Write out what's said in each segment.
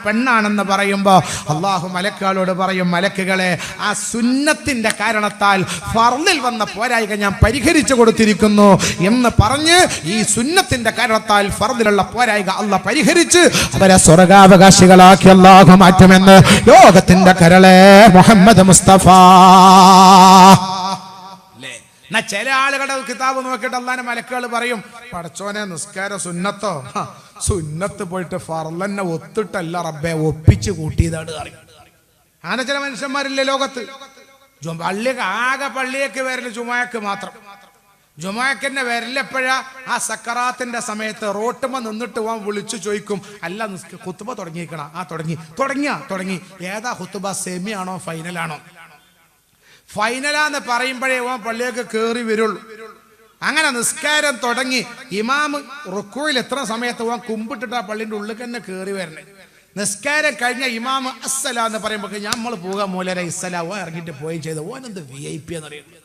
പെണ്ണാണെന്ന് പറയുമ്പോൾ അള്ളാഹു മലക്കുകളോട് പറയും, മലക്കുകളെ ആ സുന്നത്തിന്റെ കാരണത്താൽ ഫർളിൽ വന്ന പോരായ്മ ഞാൻ പരിഹരിച്ചു കൊടുത്തിരിക്കുന്നു എന്ന് പറഞ്ഞ് ഈ സുന്നത്തിന്റെ കാരണത്താൽ ഫർളിലുള്ള പോരായ്മ അള്ളാഹ് പരിഹരിച്ച് അവരെ സ്വർഗാവകാശികളാക്കി അള്ളാഹു മാറ്റുമെന്ന് ലോകത്തിന്റെ കരളെ മുഹമ്മദ് മുസ്തഫ. എന്നാ ചില ആളുകളുടെ കിതാബ് നോക്കിയിട്ട് അള്ളാന്റെ മലക്കുകൾ പറയും, പടച്ചോനെ നിസ്കാര സുന്നത്തോ, സുന്നത്ത് പോയിട്ട് ഫർളന്നെ ഒത്തിട്ടല്ല റബ്ബെ ഒപ്പിച്ച് കൂട്ടിയതാണ് അറിയും. അങ്ങനെ ചില മനുഷ്യന്മാരില്ലേ ലോകത്ത്. പള്ളിയൊക്കെ ആകെ പള്ളിയൊക്കെ വരല് ജുമാക്ക് മാത്രം. ജുമാക്കന്നെ വരലെപ്പോഴാ? ആ സക്കറാത്തിന്റെ സമയത്ത് റോട്ടുമ്പോ നിന്നിട്ട് പോവാൻ വിളിച്ചു ചോദിക്കും, അല്ല ഖുത്ബ തുടങ്ങിയിരിക്കണ? ആ തുടങ്ങി. ഏതാ ഖുത്ബ? സെമി ആണോ ഫൈനലാണോ? ഫൈനലാന്ന് പറയുമ്പോഴേ ഓൻ പള്ളിയൊക്കെ കയറി വരുള്ളൂ. അങ്ങനെ നിസ്കാരം തുടങ്ങി ഇമാം റുക്കൂയിൽ എത്ര സമയത്ത് ഓൻ കുമ്പിട്ടിട്ട് ആ പള്ളിന്റെ ഉള്ളിൽ തന്നെ കയറി വരണേ. നിസ്കാരം കഴിഞ്ഞ ഇമാം അസ്സലാ എന്ന് പറയുമ്പോൾ നമ്മൾ പോകാൻ മൂലരെ ഇസ്സലാ ഓൻ ഇറങ്ങിയിട്ട് പോയി ചെയ്ത് ഓൻ എന്ത് VIP എന്നറിയുന്നത്.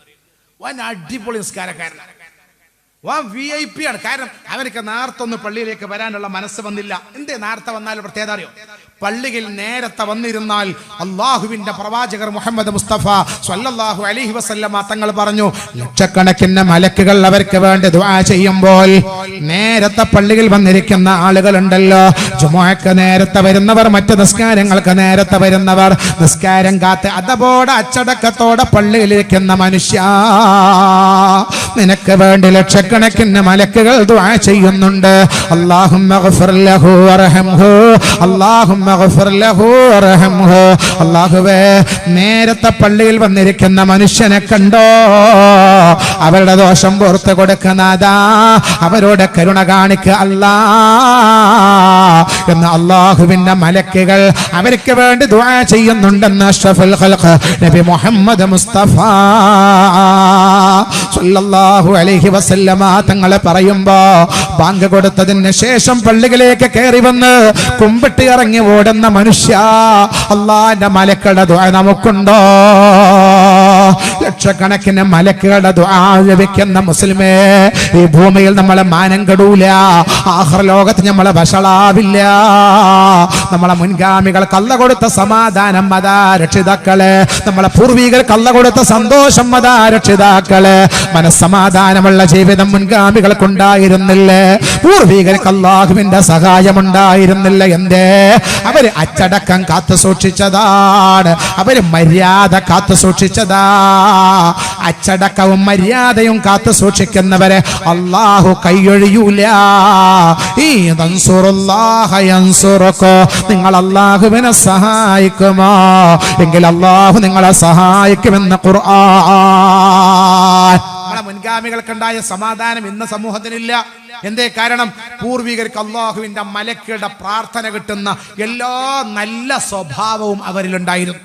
ഓൻ അടിപൊളി നിസ്കാരക്കാരനാണ്, ഓൻ VIP ആണ്. കാരണം അവനക്ക് നേരത്തെ ഒന്ന് പള്ളിയിലേക്ക് വരാനുള്ള മനസ്സ് വന്നില്ല. എന്തേ നേരത്തെ വന്നാൽ പ്രത്യേകത അറിയോ? പള്ളിയിൽ നേരത്തെ വന്നിരുന്നാൽ അള്ളാഹുവിന്റെ പ്രവാചകർ മുഹമ്മദ് മുസ്തഫ സ്വല്ലല്ലാഹു അലൈഹി വസല്ലമ തങ്ങൾ പറഞ്ഞു, ലക്ഷക്കണക്കിന് മലക്കുകൾ അവർക്ക് വേണ്ടി ദുആ ചെയ്യുമ്പോൾ നേരത്തെ പള്ളിയിൽ വന്നിരിക്കുന്ന ആളുകളുണ്ടല്ലോ, ജുമുഅക്ക് നേരത്തെ വരുന്നവർ, മറ്റു നിസ്കാരങ്ങൾക്ക് നേരത്തെ വരുന്നവർ, നിസ്കാരം കാത്ത് അതപോടെ അച്ചടക്കത്തോടെ പള്ളിയിലിരിക്കുന്ന മനുഷ്യ, നിനക്ക് വേണ്ടി ലക്ഷക്കണക്കിന് മലക്കുകൾ ദുആ ചെയ്യുന്നുണ്ട്. അല്ലാഹുമ്മ ഗ്ഫിർ ലഹു വർഹംഹു, അല്ലാഹുമ്മ ഗ്ഫിർ ലഹു വർഹംഹു. അല്ലാഹുവേ, നേരത്തെ പള്ളിയിൽ വന്നിരിക്കുന്ന മനുഷ്യനെ കണ്ടോ, അവരുടെ ദോഷം പുറത്തു കൊടുക്കുന്നതാ, അവരോട് കരുണ കാണിക്കുക അല്ലാ എന്ന് അല്ലാഹുവിന്റെ മലക്കുകൾ അവർക്ക് വേണ്ടി ദുആ ചെയ്യുന്നുണ്ടെന്ന് അഷ്റഫുൽ ഖൽഖ് നബി മുഹമ്മദ് മുസ്തഫ സ്വല്ലല്ലാഹു അലൈഹി വസല്ലമ തങ്ങളെ പറയുമ്പോ, ബാങ്ക് കൊടുത്തതിന് ശേഷം പള്ളികളിലേക്ക് കയറി വന്ന് കുമ്പിട്ട് ഇറങ്ങി ഓടുന്ന മനുഷ്യ, അല്ലാഹുവിന്റെ മലക്കുകളുടെ ദുആ നമുക്കുണ്ടോ? ലക്ഷക്കണക്കിന് മലക്കുകളുടെ ദുആ ലഭിക്കുന്ന മുസ്ലിമേ, ഈ ഭൂമിയിൽ നമ്മളെ മാനം കെടൂല, ആഖിറ ലോകത്ത് നമ്മളെ വഷളാവില്ല. നമ്മളെ മുൻഗാമികൾ കള്ള കൊടുത്ത സമാധാനം അതാ രക്ഷിതാക്കളെ, നമ്മളെ പൂർവികർ കള്ള കൊടുത്ത സന്തോഷം അതാ രക്ഷിതാക്കളെ. മനസ്സമാധാനമുള്ള ജീവിതം മുൻഗാമികൾക്കുണ്ടായിരുന്നില്ലേ? പൂർവികർക്ക് അല്ലാഹുവിന്റെ സഹായമുണ്ടായിരുന്നില്ല. എന്തേ? അവര് അച്ചടക്കം കാത്തു സൂക്ഷിച്ചതാണ്, അവര് മര്യാദ കാത്തു സൂക്ഷിച്ചതാ. അച്ചടക്കവും മര്യാദയും കാത്തു സൂക്ഷിക്കുന്നവരെ അല്ലാഹു കൈയൊഴിയൂല. നിങ്ങൾ അല്ലാഹുവിനെ സഹായിക്കുമോ? എങ്കിൽ അല്ലാഹു നിങ്ങളെ സഹായിക്കുമെന്ന് ഖുർആൻ. നമ്മളെ മുൻഗാമികൾക്കുണ്ടായ സമാധാനം ഇന്ന് സമൂഹത്തിനില്ല. എന്തേ കാരണം? പൂർവികർക്ക് അല്ലാഹുവിന്റെ മലക്കുകളുടെ പ്രാർത്ഥന കിട്ടുന്ന എല്ലാ നല്ല സ്വഭാവവും അവരിലുണ്ടായിരുന്നു.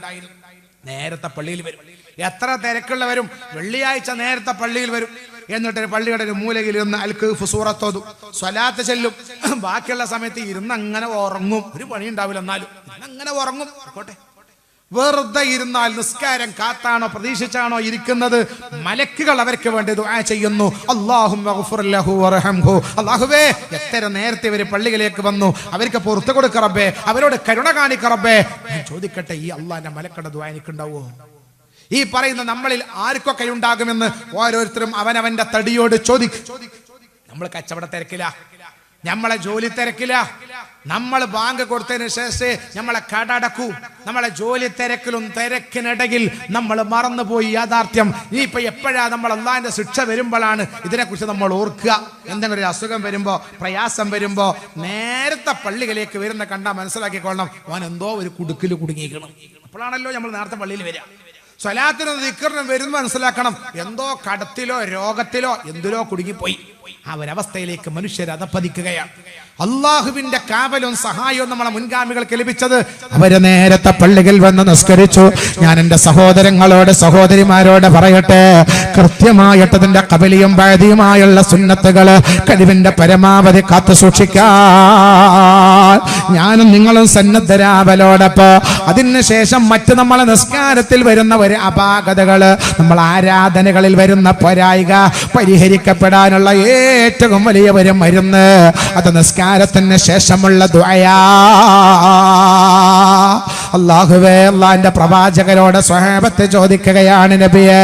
നേരത്തെ പള്ളിയിൽ വരും, എത്ര തിരക്കുള്ളവരും വെള്ളിയാഴ്ച നേരത്തെ പള്ളിയിൽ വരും. എന്നിട്ട് പള്ളിയുടെ ഒരു മൂലയിൽ ഇരുന്ന് അൽ കഹ്ഫ് സൂറത്തോതും, സ്വലാത്ത് ചെല്ലും. ബാക്കിയുള്ള സമയത്ത് ഇരുന്ന് അങ്ങനെ ഉറങ്ങും. ഒരു പണി ഉണ്ടാവില്ല, എന്നാലും അങ്ങനെ ഉറങ്ങും. ആയിക്കോട്ടെ, വെറുതെ ഇരുന്നാൽ നിസ്കാരം കാത്താണോ പ്രതീക്ഷിച്ചാണോ ഇരിക്കുന്നത്? മലക്കുകൾ അവർക്ക് വേണ്ടി ദുആ ചെയ്യുന്നു. അല്ലാഹുമ്മ ഗ്ഫിർ ലഹു വർഹംഹു. അല്ലാഹുവേ, എത്ര നേരത്തെ ഇവർ പള്ളികളിലേക്ക് വന്നു, അവർക്ക് പുറത്തു കൊടുക്ക റബ്ബേ, അവരോട് കരുണ കാണിക്ക റബ്ബേ. ഞാൻ ചോദിക്കട്ടെ, ഈ അല്ലാഹുവിന്റെ മലക്കുകളുടെ ദുആ എനിക്കുണ്ടാവോ? ഈ പറയുന്ന നമ്മളിൽ ആർക്കൊക്കെ ഉണ്ടാകുമെന്ന് ഓരോരുത്തരും അവനവന്റെ തടിയോട് ചോദിക്കും. നമ്മൾ കച്ചവട തിരക്കില്ല, നമ്മളെ ജോലി തിരക്കില്ല, നമ്മൾ ബാങ്ക് കൊടുത്തതിന് ശേഷം നമ്മളെ കടടക്കൂ. നമ്മളെ ജോലി തിരക്കിലും തിരക്കിനിടയിൽ നമ്മൾ മറന്നുപോയി യാഥാർത്ഥ്യം. ഇനിയിപ്പോ എപ്പോഴാ നമ്മൾ അല്ലാഹുവിന്റെ ശിക്ഷ വരുമ്പോഴാണ് ഇതിനെക്കുറിച്ച് നമ്മൾ ഓർക്കുക. എന്തെങ്കിലും ഒരു അസുഖം വരുമ്പോ, പ്രയാസം വരുമ്പോ നേരത്തെ പള്ളികളിലേക്ക് വരുന്ന കണ്ടാൽ മനസ്സിലാക്കിക്കൊള്ളണം, ഓൻ എന്തോ ഒരു കുടുക്കിൽ കുടുങ്ങിയിരിക്കണം. അപ്പോഴാണല്ലോ നമ്മൾ നേരത്തെ പള്ളിയിൽ വരിക. സ്വലാത്തിനും ദിക്റിനും വരുന്ന മനസ്സിലാക്കണം, എന്തോ കടത്തിലോ രോഗത്തിലോ എന്തിലോ കുടുങ്ങിപ്പോയി. ആ ഒരവസ്ഥയിലേക്ക് മനുഷ്യർ അധപ്പതിക്കുകയാണ്. അള്ളാഹുവിന്റെ കാവലും സഹായവും നമ്മളെ മുൻഗാമികൾക്ക് ലഭിച്ചത് അവര് നേരത്തെ പള്ളിയിൽ വന്ന് നിസ്കരിച്ചു. ഞാൻ എന്റെ സഹോദരങ്ങളോട് സഹോദരിമാരോട് പറയട്ടെ, കൃത്യമായിട്ടതിന്റെ ഖബലിയും ബഅദിയുമായുള്ള സുന്നത്തുകള് കഴിവിന്റെ പരമാവധി കാത്തു സൂക്ഷിക്കാൻ ഞാനും നിങ്ങളും സന്നദ്ധരാവലോടൊപ്പം അതിനുശേഷം മറ്റ് നമ്മളെ നിസ്കാരത്തിൽ വരുന്ന ഒരു അപാകതകള്, നമ്മൾ ആരാധനകളിൽ വരുന്ന പോരായ്ക പരിഹരിക്കപ്പെടാനുള്ള ഏറ്റവും വലിയ ഒരു മരുന്ന് അത് നിസ്കാരം നിസ്കാരത്തിന് ശേഷമുള്ള ദുആ. അല്ലാഹുവേ, അല്ലാഹുവിന്റെ പ്രവാചകരോട് സ്വഹാബത്ത് ചോദിക്കുകയാണ്, നബിയേ,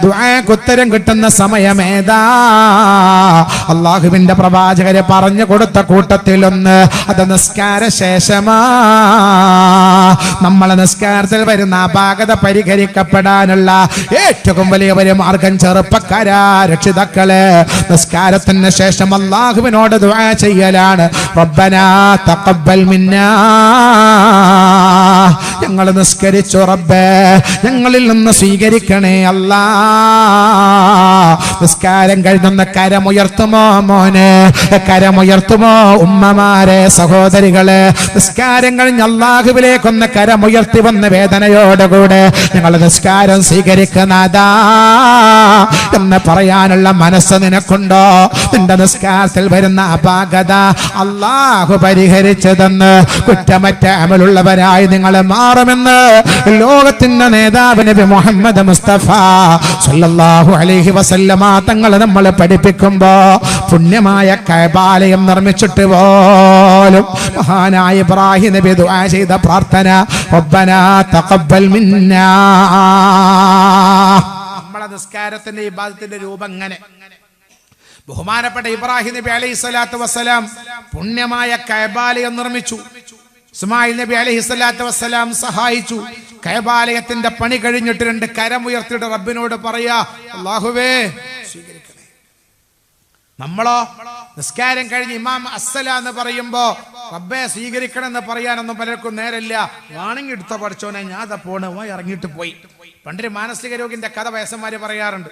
ദുആക്ക് ഉത്തരം കിട്ടുന്ന സമയം ഏതാ? അല്ലാഹുവിന്റെ പ്രവാചകരെ പറഞ്ഞു കൊടുത്ത കൂട്ടത്തിലൊന്ന് അത് നിസ്കാര ശേഷമാ. നമ്മളെ നിസ്കാരത്തിൽ വരുന്ന അപാകത പരിഹരിക്കപ്പെടാനുള്ള ഏറ്റവും വലിയ ഒരു മാർഗം ചെറുപ്പക്കാരാ, രക്ഷിതാക്കളെ, നിസ്കാരത്തിന് ശേഷം അല്ലാഹുവിനോട് ദുആ ചെയ്യലാണ്. റബ്ബനാ തഖബ്ബൽ മിന്നാ, ഞങ്ങൾ നിസ്കരിച്ചു റബ്ബേ, ഞങ്ങളിൽ നിന്ന് സ്വീകരിക്കണേ അല്ലാ. നിസ്കാരം കഴിഞ്ഞൊന്ന് കരമുയർത്തുമോ മോനെ, കരമുയർത്തുമോ ഉമ്മമാരെ, സഹോദരികളെ? നിസ്കാരം കഴിഞ്ഞ് അല്ലാഹുവിലേക്കൊന്ന് കരമുയർത്തി വന്ന വേദനയോടുകൂടെ ഞങ്ങൾ നിസ്കാരം സ്വീകരിക്കുന്നതാ എന്ന് പറയാനുള്ള മനസ്സ് നിനക്കുണ്ടോ? നിന്റെ നിസ്കാരത്തിൽ വരുന്ന അപാകത അല്ലാഹു പരിഹരിച്ചതെന്ന് കുറ്റമറ്റ അമലുള്ളവരായി നിങ്ങൾ മാറുമെന്ന് ലോകത്തിന്റെ നേതാവ് നബി മുഹമ്മദ് മുസ്തഫ സല്ലല്ലാഹു അലൈഹി വസല്ലമ തങ്ങൾ നമ്മളെ പഠിപ്പിക്കുമ്പോ പുണ്യമായ കഅബാലയം നിർമ്മിച്ചിട്ട് പോലും മഹാനായ ഇബ്രാഹിം നബി ദുആ ചെയ്ത പ്രാർത്ഥന റബ്ബനാ തഖബ്ബൽ മിന്നാ. നമ്മളെ നിസ്കാരത്തിന്റെ ഇബാദത്തിന്റെ രൂപം ഇങ്ങനെ. ബഹുമാനപ്പെട്ട ഇബ്രാഹിം നബി അലൈഹിസ്സലാത്തു വസ്സലാം പുണ്യമായ കഅബാലയം നിർമ്മിച്ചു. ഇസ്മായിൽ നബി അലൈഹിസ്സലാത്തു വസ്സലാം സഹായിച്ചു. കഅബാലയത്തിന്റെ പണി കഴിഞ്ഞിട്ട് രണ്ട് കരമുയർത്തിയിട്ട് റബ്ബിനോട് പറയാ, അല്ലാഹുവേ സ്വീകരിക്കണേ. നമ്മളോ നിസ്കാരം കഴിഞ്ഞ് ഇമാം അസ്സലാ എന്ന് പറയുമ്പോ റബ്ബേ സ്വീകരിക്കണം എന്ന് പറയാനൊന്നും പലർക്കും നേരമില്ല. വാണെങ്കിൽ എടുത്ത പഠിച്ചോനെ, ഞാൻ പോണ് ഇറങ്ങിയിട്ട് പോയി. പണ്ടൊരു മാനസിക രോഗിന്റെ കഥ വയസ്സന്മാര് പറയാറുണ്ട്.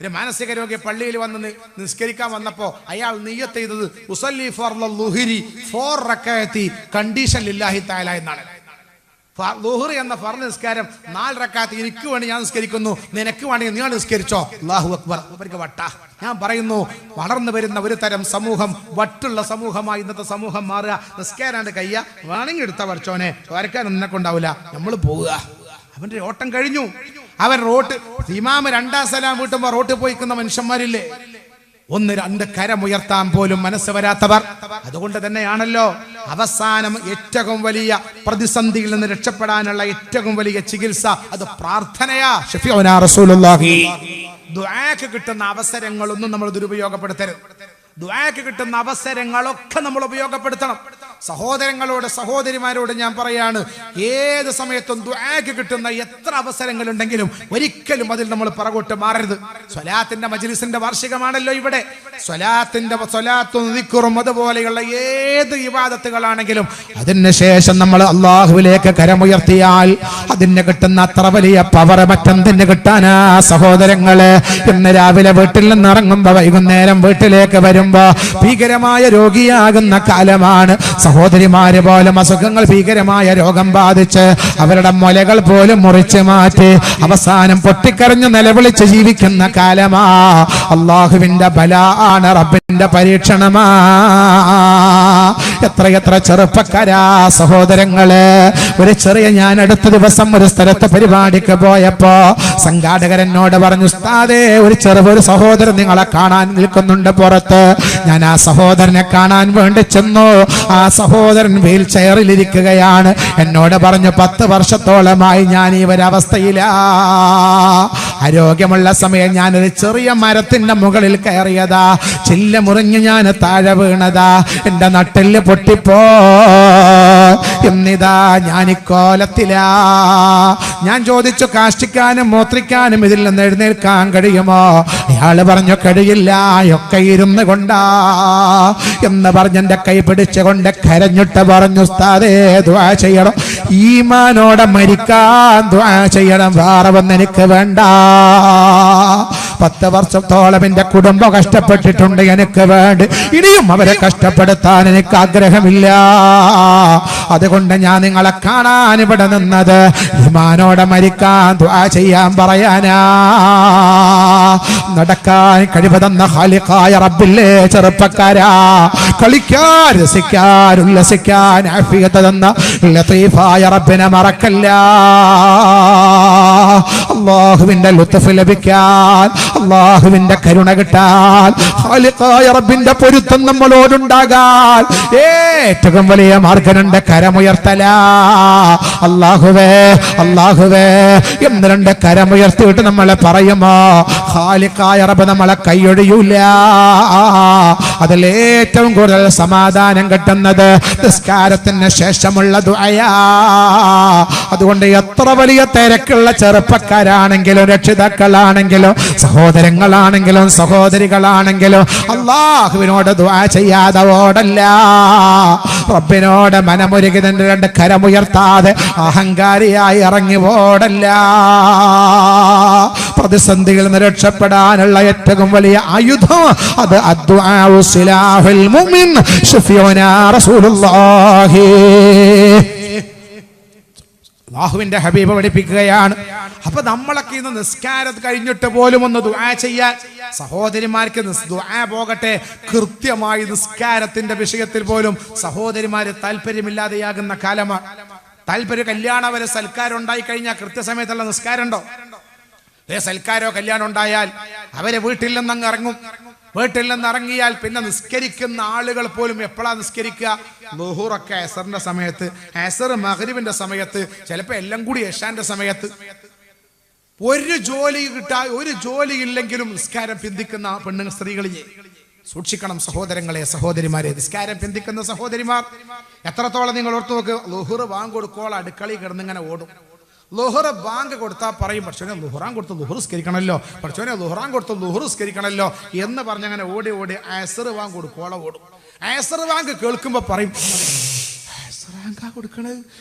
ഒരു മാനസിക രോഗി പള്ളിയിൽ വന്ന് നിസ്കരിക്കാൻ വന്നപ്പോ അയാൾ നിയ്യത്ത് ചെയ്തത് ഉസല്ലി ഫർളൽ ളുഹ്രി 4 റക്അത്തി കണ്ടീഷൻ ലില്ലാഹി തആല എന്നാണ്. ളുഹ്ർ എന്ന ഫർള് നിസ്കാരം 4 റക്അത്ത് എനിക്ക് വേണ്ടി ഞാൻ നിസ്കരിക്കുന്നു, നിനക്ക് വേണ്ടി നീ നിസ്കരിച്ചോ. അല്ലാഹു അക്ബർ. അവർക്ക് വട്ട. ഞാൻ പറയുന്നു, വളർന്നു വരുന്ന ഒരു തരം സമൂഹം വട്ടുള്ള സമൂഹമായി ഇന്നത്തെ സമൂഹം മാറുക. നിസ്കാരാണ്ട് കയ്യ വേണമെങ്കിൽ എടുത്ത പഠിച്ചോനെ, വരക്കാനൊന്നും നിന്നെ കൊണ്ടാവില്ല, നമ്മൾ പോവുക. അവന്റെ ഓട്ടം കഴിഞ്ഞു. അവൻ റോട്ട് ഇമാമ് 2ാം സലാം വീട്ടുമ്പോ റോട്ടിൽ പോയിക്കുന്ന മനുഷ്യന്മാരില്ലേ, 1-2 കരമുയർത്താൻ പോലും മനസ്സ് വരാത്തവർ. അതുകൊണ്ട് തന്നെയാണല്ലോ അവസാനം ഏറ്റവും വലിയ പ്രതിസന്ധിയിൽ നിന്ന് രക്ഷപ്പെടാനുള്ള ഏറ്റവും വലിയ ചികിത്സ അത് പ്രാർത്ഥനയാ. ഷഫീഉനാ റസൂലുള്ളാഹി. ദുആക്ക് കിട്ടുന്ന അവസരങ്ങളൊന്നും നമ്മൾ ദുരുപയോഗപ്പെടുത്തരുത്. ദുആക്ക് കിട്ടുന്ന അവസരങ്ങളൊക്കെ നമ്മൾ ഉപയോഗപ്പെടുത്തണം. സഹോദരങ്ങളോട് സഹോദരിമാരോട് ഞാൻ പറയാണ്, ഏത് സമയത്തും ദുആക്ക് കിട്ടുന്ന എത്ര അവസരങ്ങളുണ്ടെങ്കിലും ഒരിക്കലും അതിൽ നമ്മൾ പുറകോട്ട് മാറരുത്. സ്വലാത്തിന്റെ മജ്ലിസിന്റെ വാർഷികമാണല്ലോ ഇവിടെ. സ്വലാത്തും ദിക്റും അതുപോലെയുള്ള ഏത് ഇബാദത്തുകളാണെങ്കിലും അതിന് ശേഷം നമ്മൾ അല്ലാഹുവിലേക്ക് കരമുയർത്തിയാൽ അതിന് കിട്ടുന്ന അത്ര വലിയ പവർ മറ്റെന്തിന് കിട്ടാനാ സഹോദരങ്ങളെ? ഇന്ന് രാവിലെ വീട്ടിൽ നിന്ന് ഇറങ്ങുമ്പോ വൈകുന്നേരം വീട്ടിലേക്ക് വരുമ്പോ ഭീകരമായ രോഗിയാകുന്ന കാലമാണ്. സഹോദരിമാര് പോലും അസുഖങ്ങൾ, ഭീകരമായ രോഗം ബാധിച്ച് അവരുടെ മുലകൾ പോലും മുറിച്ച് മാറ്റി അവസാനം പൊട്ടിക്കരഞ്ഞ് നിലവിളിച്ച് ജീവിക്കുന്ന കാലമാ. അല്ലാഹുവിന്റെ ബലാആണ്, റബ്ബിന്റെ പരീക്ഷണമാ. എത്രയെത്ര ചെറുപ്പക്കാരാ സഹോദരങ്ങളെ. ഒരു ചെറിയ ഞാൻ അടുത്ത ദിവസം ഒരു സ്ഥലത്ത് പരിപാടിക്ക് പോയപ്പോ സംഘാടകരെന്നോട് പറഞ്ഞു, ഉസ്താദേ ഒരു സഹോദരൻ നിങ്ങളെ കാണാൻ നിൽക്കുന്നുണ്ട് പുറത്ത്. ഞാൻ ആ സഹോദരനെ കാണാൻ വേണ്ടി ചെന്നു. ആ സഹോദരൻ വീൽ ചെയറിലിരിക്കുകയാണ്. എന്നോട് പറഞ്ഞു, 10 വർഷത്തോളമായി ഞാൻ ഈ ഒരവസ്ഥയിലാ. ആരോഗ്യമുള്ള സമയം ഞാനൊരു ചെറിയ മരത്തിന്റെ മുകളിൽ കയറിയതാ, ചില്ല മുറിഞ്ഞ് ഞാൻ താഴെ വീണതാ, എന്റെ നട്ടെല്ല് പൊട്ടിപ്പോ. എന്നിതാ ഞാൻ ഇക്കോലത്തിലാ. ഞാൻ ചോദിച്ചു, കാഷ്ടിക്കാനും മൂത്രിക്കാനും ഇതിൽ നിന്ന് എഴുന്നേൽക്കാൻ കഴിയുമോ? അയാള് പറഞ്ഞു, കഴിയില്ല, ഒക്കെ ഇരുന്ന് കൊണ്ടാ എന്ന് പറഞ്ഞ് എന്റെ കൈ പിടിച്ചുകൊണ്ട് കരഞ്ഞിട്ട് പറഞ്ഞു, ഉസ്താദേ ദുആ ചെയ്യണം, ഈമാനോടെ മരിക്കാൻ ദുആ ചെയ്യണം, വേറെ ഒന്നും എനിക്ക് വേണ്ട. 10 വർഷത്തോളം എന്റെ കുടുംബം കഷ്ടപ്പെട്ടിട്ടുണ്ട് എനിക്ക് വേണ്ടി, ഇനിയും അവരെ കഷ്ടപ്പെടുത്താൻ എനിക്ക് ആഗ്രഹമില്ല. അതുകൊണ്ട് ഞാൻ നിങ്ങളെ കാണാൻ ഇവിടെ നിന്നത് ഈമാനോടെ മരിക്കാൻ ദുആ ചെയ്യാൻ പറയാനാ. നടക്കാൻ കഴിവതെന്ന ഖാലിഖായ റബ്ബില്ലേ ചെറുപ്പക്കാരാ, കളിക്കാൻ രസിക്കാൻ ഉല്ലസിക്കാൻ ആഫിയത്ത് തന്ന ലത്തീഫായ റബ്ബിനെ മറക്കല്ല. അല്ലാഹുവിന്റെ ലുത്ഫ് ലഭിക്കാൻ, അള്ളാഹുവിന്റെ കരുണ കിട്ടാൻ, ഖാലിഖായ റബ്ബിന്റെ പൊരുത്തം നമ്മളോടുണ്ടാകാൻ ഏറ്റവും വലിയ മാർഗ്ഗമുണ്ട് കരമുയർത്തല. അല്ലാഹുവേ അല്ലാഹുവേ എന്ന് രണ്ട് കരമുയർത്തിയിട്ട് നമ്മളെ പറയുമോ ഖാലിഖായ റബ്ബ് നമ്മളെ കൈയൊഴിയൂല. അതിൽ ഏറ്റവും കൂടുതൽ സമാധാനം കിട്ടുന്നത് നിസ്കാരത്തിന് ശേഷമുള്ള ദുആയാ. അതുകൊണ്ട് എത്ര വലിയ തിരക്കുള്ള ചെറുപ്പക്കാരാണെങ്കിലും രക്ഷിതാക്കളാണെങ്കിലും സഹോദരങ്ങളാണെങ്കിലും സഹോദരികളാണെങ്കിലും അല്ലാഹുവിനോട് ദുആ ചെയ്യാതെ ഓടല്ല. റബ്ബിനോട് മനമുരുകി നിന്റെ രണ്ട് കരമുയർത്താതെ അഹങ്കാരിയായി ഇറങ്ങി ഓടല്ല. പ്രതിസന്ധിയിൽ നിന്ന് രക്ഷപ്പെടാനുള്ള ഏറ്റവും വലിയ ആയുധം അത് അദ്ദുആഉ സിലാഹുൽ മുഅ്മിൻ ശഫീഉനാ റസൂലുള്ളാഹി. അല്ലാഹുവിന്റെ ഹബീബ് പഠിപ്പിക്കുകയാണ്. അപ്പൊ നമ്മളൊക്കെ ഇന്ന് നിസ്കാരം കഴിഞ്ഞിട്ട് പോലും ഒന്ന് ദുആ ചെയ്യാൻ സഹോദരിമാർക്ക് ദുആ പോകട്ടെ, കൃത്യമായി നിസ്കാരത്തിന്റെ വിഷയത്തിൽ പോലും സഹോദരിമാര് താല്പര്യമില്ലാതെയാകുന്ന കാലമാണ്. താല്പര്യം കല്യാണം വരെ സൽക്കാരം ഉണ്ടായി കഴിഞ്ഞാൽ കൃത്യസമയത്തുള്ള നിസ്കാരം ഉണ്ടോ? സൽക്കാരോ കല്യാണം ഉണ്ടായാൽ അവരെ വീട്ടിൽ നിന്നങ്ങ് ഇറങ്ങും. വീട്ടിൽ നിന്ന് ഇറങ്ങിയാൽ പിന്നെ നിസ്കരിക്കുന്ന ആളുകൾ പോലും എപ്പോഴാ നിസ്കരിക്കുക? ളുഹൂറൊക്കെ അസറിന്റെ സമയത്ത്, അസർ മഗ്രിബിന്റെ സമയത്ത്, ചിലപ്പോൾ എല്ലാം കൂടി ഇശാന്റെ സമയത്ത്. ഒരു ജോലി ഒരു ജോലി ഇല്ലെങ്കിലും നിസ്കാരം പിന്തിക്കുന്ന പെണ്ണുങ്ങൾ സ്ത്രീകളിലെ സൂക്ഷിക്കണം. സഹോദരങ്ങളെ സഹോദരിമാരെ, നിസ്കാരം പിന്തിക്കുന്ന സഹോദരിമാർ എത്രത്തോളം നിങ്ങൾ ഓർത്തു നോക്ക്. ളുഹൂർ ബാങ്ക് കൊടുക്കോളം അടുക്കളയിൽ കിടന്നിങ്ങനെ ഓടും. ളുഹുർ ബാങ്ക് കൊടുത്താൽ പറയും പക്ഷേ ലുഹുറാൻ കൊടുത്ത് ലുഹുറുസ്കരിക്കണമല്ലോ, പക്ഷേ ലുഹുറാൻ കൊടുത്ത് ലുഹുറുസ്കരിക്കണമല്ലോ എന്ന് പറഞ്ഞങ്ങനെ ഓടി ഓടി അസർ ബാങ്ക് കൊടുക്കോളം ഓടും. അസർ ബാങ്ക് കേൾക്കുമ്പോൾ പറയും കൊടുക്കണേ,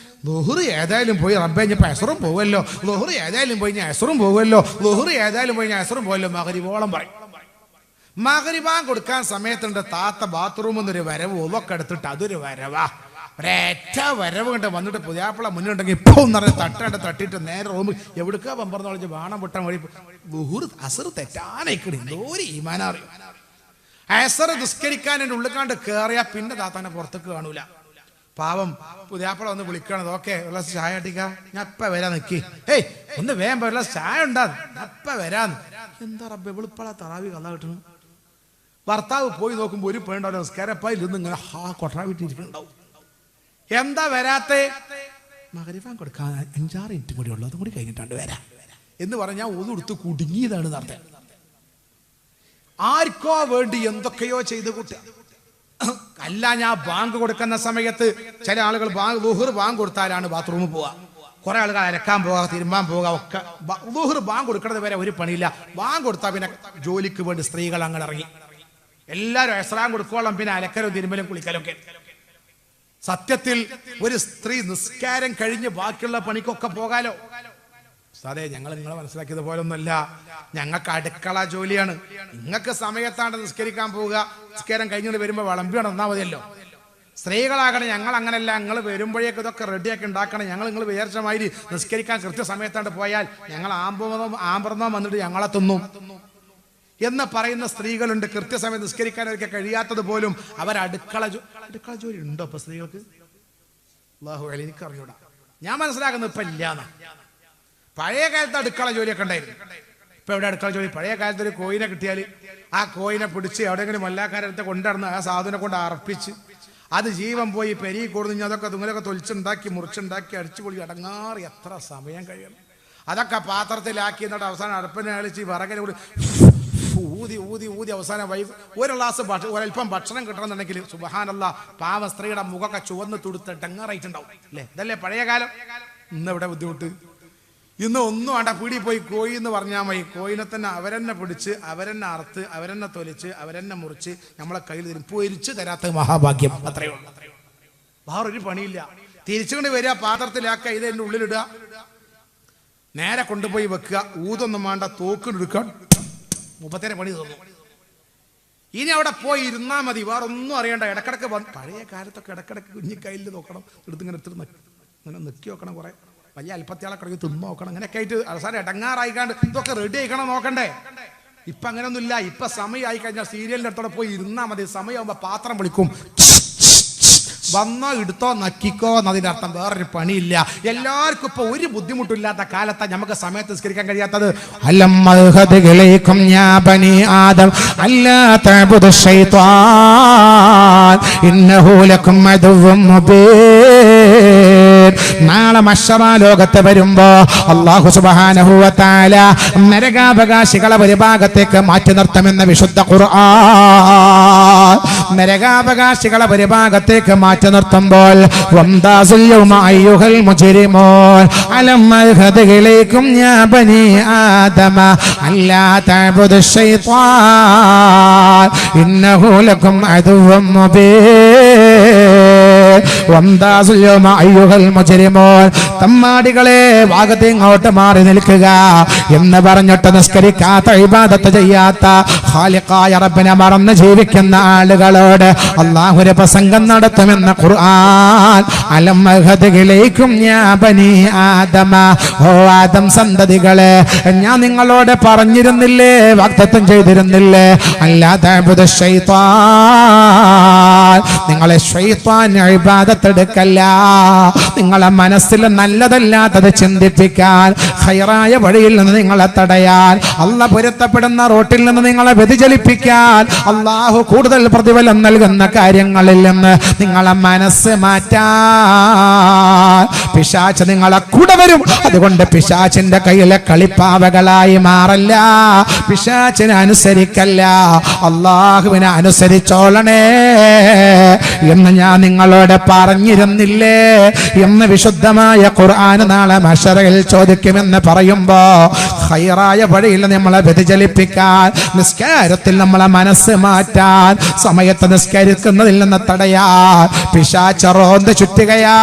ലുഹുർ ഏതായാലും പോയി റബ്ബേ ഞാൻ അസറും പോകുമല്ലോ, ലുഹുർ ഏതായാലും പോയി ഞാൻ അസറും പോകുമല്ലോ, ലുഹുർ ഏതായാലും പോയി ഞാൻ അസറും പോകുമല്ലോ. മഗ്രിബോളം പറയും. മഗ്രിബാങ്ക് കൊടുക്കാൻ സമയത്തുണ്ട് താത്ത ബാത്റൂമിൽ നിന്നൊരു വരവ് ഒതൊക്കെ എടുത്തിട്ട് അതൊരു വരവാ. ഒരേറ്റ വരവ് കണ്ട് വന്നിട്ട് പുതിയാപ്പിള മുന്നുണ്ടെങ്കിൽ ഇപ്പോൾ നിറയെ തട്ടിട്ട് നേരെ റൂമിൽ എവിടുക്കാ പമ്പറന്ന് വിളിച്ച് ബാണം പൊട്ടാൻ വഴി ലുഹുർ അസർ തെറ്റാനേക്കണി എന്തോരം ഈമാനറിയും. അസർ നിസ്കരിക്കാൻ എൻ്റെ ഉള്ളിക്കാണ്ട് കയറിയാൽ പിന്നെ താത്താനെ പുറത്തേക്ക് കാണൂല. പാവം പുതിയാപ്പിള ഒന്ന് വിളിക്കണത്, ഓക്കെ ഒരു ഗ്ലാസ് ചായ അടിക്ക, ഞാൻ ഇപ്പം വരാൻ നിൽക്കി, ഏയ് ഒന്ന് വേഗം ഒരു ഗ്ലാസ് ചായ ഉണ്ടാകും, ഞാൻ ഇപ്പം വരാന്ന്. എന്താ റബ്ബേ വെളുപ്പള തറാവി കഥ കിട്ടണു. ഭർത്താവ് പോയി നോക്കുമ്പോൾ ഒരു പെണ്ണുണ്ടാവില്ല, നിസ്കാരപ്പായിൽ നിന്ന് ഇങ്ങനെ കൊട്ടാവിട്ടിരിക്കുന്നുണ്ടാവും. എന്താ വരാത്തെ? മഗ്രിബാങ്ക് കൊടുക്കാൻ 5-6 മിനിറ്റ് കൂടി ഉള്ളൂ, അതും കൂടി കഴിഞ്ഞിട്ടാണ്ട് വരാം എന്ന് പറഞ്ഞാൽ ഒന്നെടുത്ത് കുടുങ്ങിയതാണ് നടത്ത. ആർക്കോ വേണ്ടി എന്തൊക്കെയോ ചെയ്ത് കൂട്ടുക. അല്ല, ഞാൻ ബാങ്ക് കൊടുക്കുന്ന സമയത്ത് ചില ആളുകൾ ളുഹുർ ബാങ്ക് കൊടുത്താലാണ് ബാത്റൂമിൽ പോവുക, കുറെ ആളുകൾ അരക്കാൻ പോവുക, തിരുമ്പാൻ പോവുക, ഒക്കെ. ളുഹുർ ബാങ്ക് കൊടുക്കുന്നത് വരെ ഒരു പണിയില്ല. ബാങ്ക് കൊടുത്താൽ പിന്നെ ജോലിക്ക് വേണ്ടി സ്ത്രീകൾ അങ്ങനെ ഇറങ്ങി. എല്ലാവരും എസ്രാൻ കൊടുക്കോളം പിന്നെ അലക്കലും തിരുമ്പലും കുളിക്കലും ഒക്കെ. സത്യത്തിൽ ഒരു സ്ത്രീ നിസ്കാരം കഴിഞ്ഞ് ബാക്കിയുള്ള പണിക്കൊക്കെ പോകാലോ. അതെ, ഞങ്ങൾ നിങ്ങളെ മനസ്സിലാക്കിയത് പോലെ ഒന്നുമല്ല. ഞങ്ങൾക്ക് അടുക്കള ജോലിയാണ്. നിങ്ങൾക്ക് സമയത്താണ് നിസ്കരിക്കാൻ പോവുക, നിസ്കാരം കഴിഞ്ഞിട്ട് വരുമ്പോൾ വിളമ്പിയാണ് തന്നാൽ മതിയല്ലോ. സ്ത്രീകളാകണം ഞങ്ങൾ അങ്ങനെയല്ല. ഞങ്ങൾ വരുമ്പോഴേക്ക് ഇതൊക്കെ റെഡിയാക്കി ഉണ്ടാക്കണം. നിങ്ങൾ വിചാരിച്ച മാതിരി നിസ്കരിക്കാൻ കൃത്യസമയത്താണ്ട് പോയാൽ ഞങ്ങൾ ആമ്പറന്നോ വന്നിട്ട് ഞങ്ങളെ തിന്നും എന്ന് പറയുന്ന സ്ത്രീകളുണ്ട്. കൃത്യസമയം നിസ്കരിക്കാൻ അവർക്ക് കഴിയാത്തത് പോലും അവർ അടുക്കള ജോലി ഉണ്ടോ ഇപ്പൊ സ്ത്രീകൾക്ക്? അല്ലാഹു അലി, എനിക്ക് അറിഞ്ഞൂടാ. ഞാൻ മനസ്സിലാക്കുന്നത് ഇപ്പൊ ഇല്ലാന്ന. പഴയ കാലത്ത് അടുക്കള ജോലിയൊക്കെ ഉണ്ടായിരുന്നു. ഇപ്പൊ എവിടെ അടുക്കള ജോലി? പഴയ കാലത്ത് ഒരു കോയിനെ കിട്ടിയാൽ ആ കോയിനെ പിടിച്ച് എവിടെയെങ്കിലും മല്ലാക്കാരത്തെ കൊണ്ടുവന്ന് ആ സാധനം കൊണ്ട് അർപ്പിച്ച് അത് ജീവൻ പോയി പെരി കൊടുന്ന് അതൊക്കെ തുങ്ങലൊക്കെ തൊലിച്ചുണ്ടാക്കി മുറിച്ചുണ്ടാക്കി അടിച്ചു പൊളി അടങ്ങാറ് എത്ര സമയം കഴിയണം. അതൊക്കെ പാത്രത്തിലാക്കി എന്നിട്ട് അവസാനം അടുപ്പിനെ അളിച്ച് വിറകിനെ കൂടി ഊതി ഊതി ഊതി അവസാനം ഒരു ഗ്ലാസ് ഒരൽപ്പം ഭക്ഷണം കിട്ടണമെന്നുണ്ടെങ്കിൽ സുബ്ഹാനല്ലാഹ് പാവ സ്ത്രീയുടെ മുഖമൊക്കെ ചുവന്ന് തുടുത്ത് ടങ്ങാറായിട്ടുണ്ടാവും അല്ലേ? ഇതല്ലേ പഴയ കാലം. ഇന്ന് ഇവിടെ ബുദ്ധിമുട്ട്. ഇന്ന് ഒന്നും വേണ്ട, പീടി പോയി കോഴി എന്ന് പറഞ്ഞാൽ മതി. കോയിനെ തന്നെ അവരെന്നെ പിടിച്ച് അവരെന്നെ അറുത്ത് അവരെന്നെ തൊലിച്ച് അവരെന്നെ മുറിച്ച് നമ്മളെ കയ്യിൽ തരും. പൊരിച്ച് തരാത്ത മഹാഭാഗ്യം. അത്രയേ ഉള്ളൂ. വേറൊരു പണിയില്ല. തിരിച്ചുകൊണ്ട് വരിക, പാത്രത്തിലാക്കുക, ഇത് എൻ്റെ ഉള്ളിലിടുക, നേരെ കൊണ്ടുപോയി വെക്കുക. ഊതൊന്നും വേണ്ട, തോക്കിനെടുക്കുക, 30 പണി തോന്നും. ഇനി അവിടെ പോയി ഇരുന്നാൽ മതി, വേറെ ഒന്നും അറിയണ്ട. ഇടക്കിടക്ക് പഴയ കാലത്തൊക്കെ ഇടക്കിടക്ക് കുഞ്ഞിക്കൈയിൽ നോക്കണം, ഇങ്ങനെ ഇങ്ങനെ നിൽക്കി നോക്കണം, കുറെ വലിയ അല്പത്തിയാളെ കിടക്കി തിന്നു നോക്കണം. അങ്ങനെയൊക്കെ ആയിട്ട് അവസാനം ഇടങ്ങാറായിക്കാണ്ട് ഇതൊക്കെ റെഡി ആയിക്കണം നോക്കണ്ടേ. ഇപ്പൊ അങ്ങനെയൊന്നുമില്ല. ഇപ്പൊ സമയമായി കഴിഞ്ഞാൽ സീരിയലിന്റെ അടുത്തോടെ പോയി ഇരുന്നാൽ മതി. സമയമാകുമ്പോ പാത്രം വിളിക്കും, വന്നോ എടുത്തോ നക്കിക്കോ എന്നതിന്റെ അർത്ഥം. വേറൊരു പണിയില്ല. എല്ലാവർക്കും ഇപ്പൊ ഒരു ബുദ്ധിമുട്ടില്ലാത്ത കാലത്താ നമുക്ക് സമയത്ത് നിസ്കരിക്കാൻ കഴിയാത്തത്. നാളെ മഹ്ശറ ലോകത്ത് വരുമ്പോ അല്ലാഹു സുബ്ഹാനഹു വ തആല നരകാവകാശികളെ ഒരു ഭാഗത്തേക്ക് മാറ്റി നിർത്തുമെന്ന വിശുദ്ധ ഖുർആൻ. നരകാവകാശികളെ ഒരു ഭാഗത്തേക്ക് മാറ്റി നിർത്തുമ്പോൾ വംദാസുൽ യൗമ അയ്യുഹൽ മുജ്രിമൂൻ അലം അൽഹദ് ഇലൈക്കും യാ ബനി ആദമ അല്ലാ തഅബുദു ശൈത്വാൻ ഇന്നഹു ലക്കും അദുവ്വൻ മുബീൻ. വംദാസുൽ യൗമ അയ്യുഹൽ മുജ്രിമൂൻ, തമ്മാടികളെ ഭാഗത്ത് ഇങ്ങോട്ട് മാറി നിൽക്കുക എന്ന് പറഞ്ഞിട്ട് നിസ്കരിക്കാത്ത ഇബാദത്ത് ചെയ്യാത്ത ഖാലിഖായ റബ്ബിനെ മറന്ന് ജീവിക്കുന്ന ആളുകളോട് അല്ലാഹു ഒരു പ്രസംഗം നടത്തുമെന്ന് ഖുർആൻ. അലം അൽഹദ് ഇലൈക്കും യാ ബനി ആദമ, ഓ ആദം സന്തതികളെ, ഞാൻ നിങ്ങളോട് പറഞ്ഞിരുന്നില്ലേ, വാഗ്ദത്തം ചെയ്തിരുന്നില്ലേ, അല്ലാ തഅബുദു ശൈത്വാൻ, നിങ്ങളെ ശൈത്വാൻ ഇബാദത്ത് എടുക്കല്ല, നിങ്ങളെ മനസ്സിൽ നല്ലതല്ലാത്തത് ചിന്തിപ്പിക്കാൻ, ഖൈറായ വഴിയിൽ നിന്ന് നിങ്ങളെ തടയാൻ, അല്ലാഹു പൊരുത്തപ്പെടുന്ന റോട്ടിൽ നിന്ന് നിങ്ങളെ വ്യതിചലിപ്പിക്കാൻ, അല്ലാഹു കൂടുതൽ പ്രതിഫലം നൽകുന്ന കാര്യങ്ങളിൽ നിന്ന് നിങ്ങളെ മനസ്സ് മാറ്റാൻ പിശാച് നിങ്ങളെ കൂടെ വരും. അതുകൊണ്ട് പിശാചിന്റെ കയ്യിലെ കളിപ്പാവകളായി മാറല്ല, പിശാചിനെ അനുസരിക്കല്ല, അല്ലാഹുവിനെ അനുസരിച്ചോളണേ എന്ന് ഞാൻ നിങ്ങളോട് പറഞ്ഞിരുന്നില്ലേ എന്ന് വിശുദ്ധമായ ഖുർആൻ നാളെ മഹ്ശറയിൽ ചോദിക്കുമെന്ന് പറയുമ്പോ ഖൈറായ വഴിയിൽ നമ്മളെ വ്യതിചലിപ്പിക്കാൻ, നിസ്കാരത്തിൽ നമ്മളെ മനസ്സ് മാറ്റാൻ, സമയത്ത് നിസ്കരിക്കുന്നതിൽ നിന്ന് തടയാൻ പിശാച് റോന്ത് ചുറ്റുകയാ.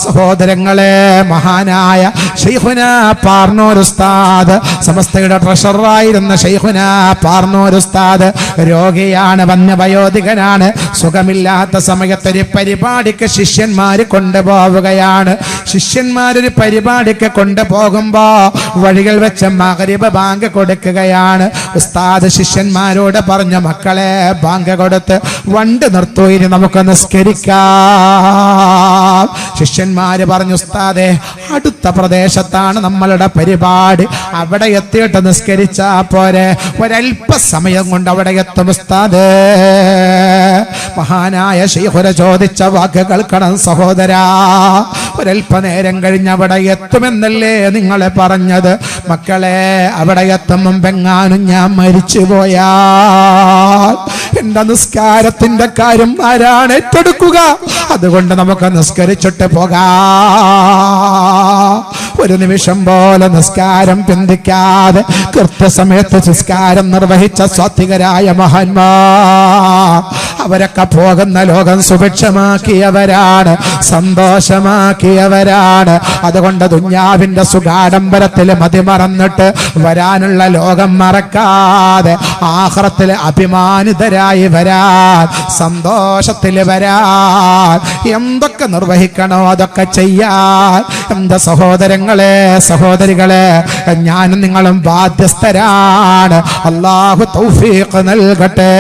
സഹോദരങ്ങളെ, മഹാനായ ശൈഖുനാ പാർനൂർ ഉസ്താദ്, സമസ്തയുടെ ട്രഷററായിരുന്ന ശൈഖുനാ പാർനൂർ ഉസ്താദ് രോഗിയാണ്, വന്യവയോധികനാണ്. സുഖമില്ലാത്ത സമയത്തൊരു പരിപാടിക്ക് ശിഷ്യന്മാര് കൊണ്ടുപോവുകയാണ്. ശിഷ്യന്മാരൊരു പരിപാടിക്ക് കൊണ്ടുപോകുമ്പോ വഴികൾ വെച്ച് മഗ്രിബ് ബാങ്ക് കൊടുക്കുകയാണ്. ഉസ്താദ് ശിഷ്യന്മാരോട് പറഞ്ഞു, മക്കളെ ബാങ്ക് കൊടുത്ത് വണ്ട് നിർത്തൂ, ഇനി നമുക്ക് നിസ്കരിക്കാം. ശിഷ്യന്മാര് പറഞ്ഞു, ഉസ്താദേ അടുത്ത പ്രദേശത്താണ് നമ്മളുടെ പരിപാടി, അവിടെ എത്തിയിട്ട് നിസ്കരിച്ചാ പോരെ, ഒരല്പസമയം കൊണ്ട് അവിടെ എത്തും ഉസ്താദേ. മഹാനായ ശൈഖുന ചോദിച്ച വാക്ക് കേൾക്കണം സഹോദരാ, ഒരല്പനേരം കഴിഞ്ഞ് അവിടെ എത്തുമെന്നല്ലേ നിങ്ങളെ പറഞ്ഞത്? മക്കളെ, അവിടെ എത്തും മുമ്പെങ്ങാനും ഞാൻ മരിച്ചു പോയാൽ എന്റെ നിസ്കാരത്തിന്റെ കാര്യം ആരാണ് ഏറ്റെടുക്കുക? അതുകൊണ്ട് നമുക്ക് നിസ്കരിച്ചിട്ട് പോകാം. ഒരു നിമിഷം പോലെ നിസ്കാരം പിന്തിക്കാതെ കൃത്യസമയത്ത് നിസ്കാരം നിർവഹിച്ച സ്വാത്വികരായ മഹാന്മാർ, അവരൊക്കെ പോകുന്ന ലോകം സുഭിക്ഷമാക്കിയവരാണ്, സന്തോഷമാക്കിയവരാണ്. അതുകൊണ്ട് ദുന്യാവിന്റെ സുഖാഡംബരത്തിൽ മതിമറന്നിട്ട് വരാനുള്ള ലോകം മറക്കാതെ ആഖിറത്തിൽ അഭിമാനിതരായി വരാൻ, സന്തോഷത്തിൽ വരാൻ എന്തൊക്കെ നിർവഹിക്കണോ അതൊക്കെ ചെയ്യാൻ എന്റെ സഹോദരങ്ങളെ, സഹോദരികളെ, ഞാനും നിങ്ങളും ബാധ്യസ്ഥരാണ്. അല്ലാഹു തൗഫീഖ് നൽകട്ടെ.